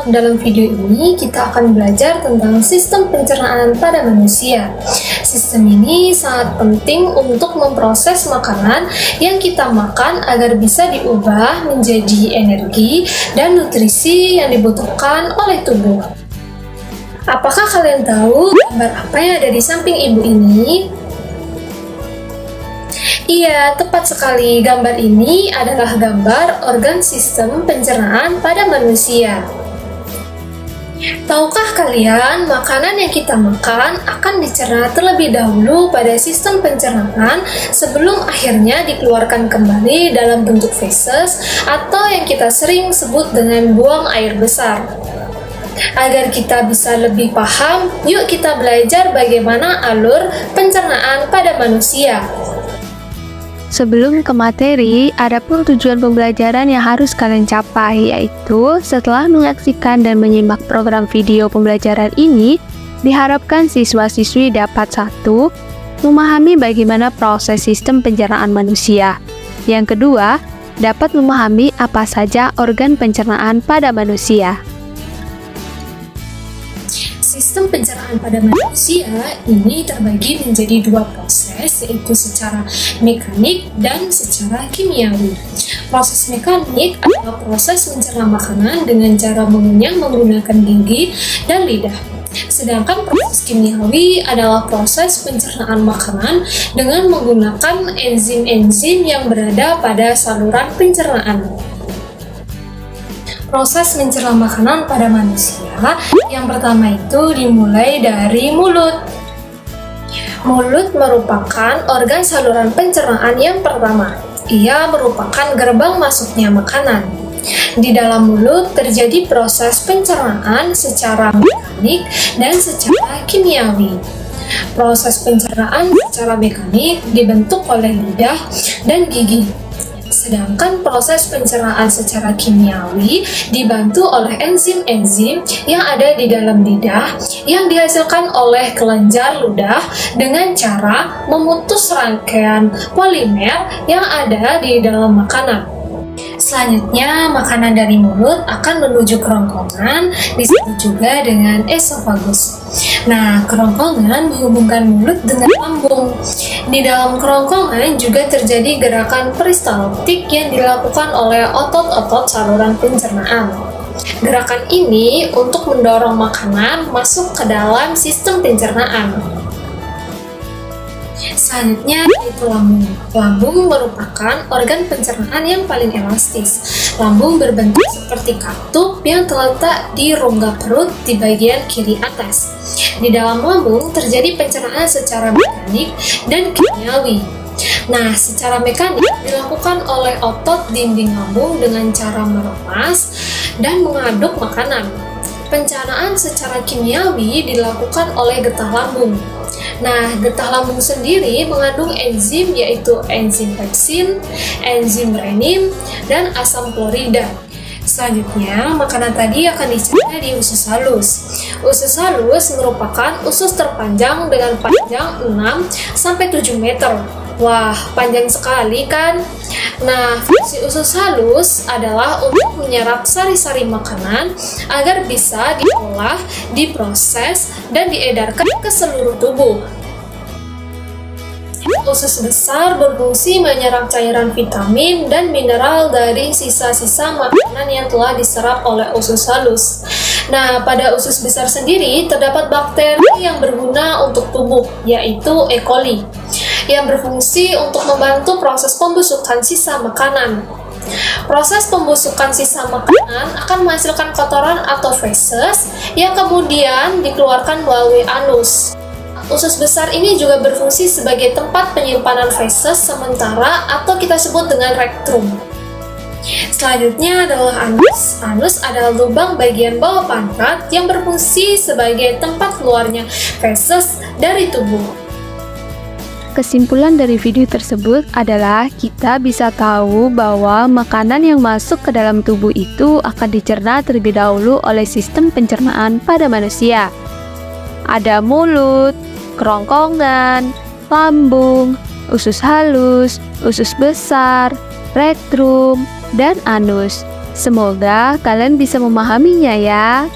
anak-anak, dalam video ini kita akan belajar tentang sistem pencernaan pada manusia. Sistem ini sangat penting untuk memproses makanan yang kita makan agar bisa diubah menjadi energi dan nutrisi yang dibutuhkan oleh tubuh. Apakah kalian tahu gambar apa yang ada di samping ibu ini? Iya, tepat sekali. Gambar ini adalah gambar organ sistem pencernaan pada manusia. Tahukah kalian, makanan yang kita makan akan dicerna terlebih dahulu pada sistem pencernaan sebelum akhirnya dikeluarkan kembali dalam bentuk feses atau yang kita sering sebut dengan buang air besar. Agar kita bisa lebih paham, yuk kita belajar bagaimana alur pencernaan pada manusia. Sebelum ke materi, ada pun tujuan pembelajaran yang harus kalian capai, yaitu setelah menyaksikan dan menyimak program video pembelajaran ini, diharapkan siswa-siswi dapat 1. Memahami bagaimana proses sistem pencernaan manusia. Yang kedua, dapat memahami apa saja organ pencernaan pada manusia. Sistem pencernaan pada manusia ini terbagi menjadi 2 proses, yaitu secara mekanik dan secara kimiawi. Proses mekanik adalah proses mencerna makanan dengan cara mengunyah menggunakan gigi dan lidah. Sedangkan proses kimiawi adalah proses pencernaan makanan dengan menggunakan enzim-enzim yang berada pada saluran pencernaan. Proses mencerna makanan pada manusia yang pertama itu dimulai dari mulut. Mulut merupakan organ saluran pencernaan yang pertama. Ia merupakan gerbang masuknya makanan. Di dalam mulut terjadi proses pencernaan secara mekanik dan secara kimiawi. Proses pencernaan secara mekanik dibentuk oleh lidah dan gigi. Sedangkan proses pencernaan secara kimiawi dibantu oleh enzim-enzim yang ada di dalam lidah yang dihasilkan oleh kelenjar ludah dengan cara memutus rangkaian polimer yang ada di dalam makanan. Selanjutnya, makanan dari mulut akan menuju kerongkongan, disebut juga dengan esofagus. Nah, kerongkongan menghubungkan mulut dengan lambung. Di dalam kerongkongan juga terjadi gerakan peristaltik yang dilakukan oleh otot-otot saluran pencernaan. Gerakan ini untuk mendorong makanan masuk ke dalam sistem pencernaan. Selanjutnya yaitu lambung. Lambung merupakan organ pencernaan yang paling elastis. Lambung berbentuk seperti katup yang terletak di rongga perut di bagian kiri atas. Di dalam lambung terjadi pencernaan secara mekanik dan kimiawi. Nah, secara mekanik dilakukan oleh otot dinding lambung dengan cara meremas dan mengaduk makanan. Pencernaan secara kimiawi dilakukan oleh getah lambung. Nah, getah lambung sendiri mengandung enzim yaitu enzim pepsin, enzim renin, dan asam klorida. Selanjutnya, makanan tadi akan dicerna di usus halus. Usus halus merupakan usus terpanjang dengan panjang 6-7 meter. Wah, panjang sekali kan? Nah, fungsi usus halus adalah untuk menyerap sari-sari makanan agar bisa diolah, diproses, dan diedarkan ke seluruh tubuh. Usus besar berfungsi menyerap cairan vitamin dan mineral dari sisa-sisa makanan yang telah diserap oleh usus halus. Nah, pada usus besar sendiri terdapat bakteri yang berguna untuk tubuh, yaitu E. coli, yang berfungsi untuk membantu proses pembusukan sisa makanan. Proses pembusukan sisa makanan akan menghasilkan kotoran atau feses yang kemudian dikeluarkan melalui anus. Usus besar ini juga berfungsi sebagai tempat penyimpanan feses sementara atau kita sebut dengan rektrum. Selanjutnya adalah anus. Anus adalah lubang bagian bawah pantat yang berfungsi sebagai tempat keluarnya feses dari tubuh. Kesimpulan dari video tersebut adalah kita bisa tahu bahwa makanan yang masuk ke dalam tubuh itu akan dicerna terlebih dahulu oleh sistem pencernaan pada manusia. Ada mulut, kerongkongan, lambung, usus halus, usus besar, rektrum, dan anus. Semoga kalian bisa memahaminya ya.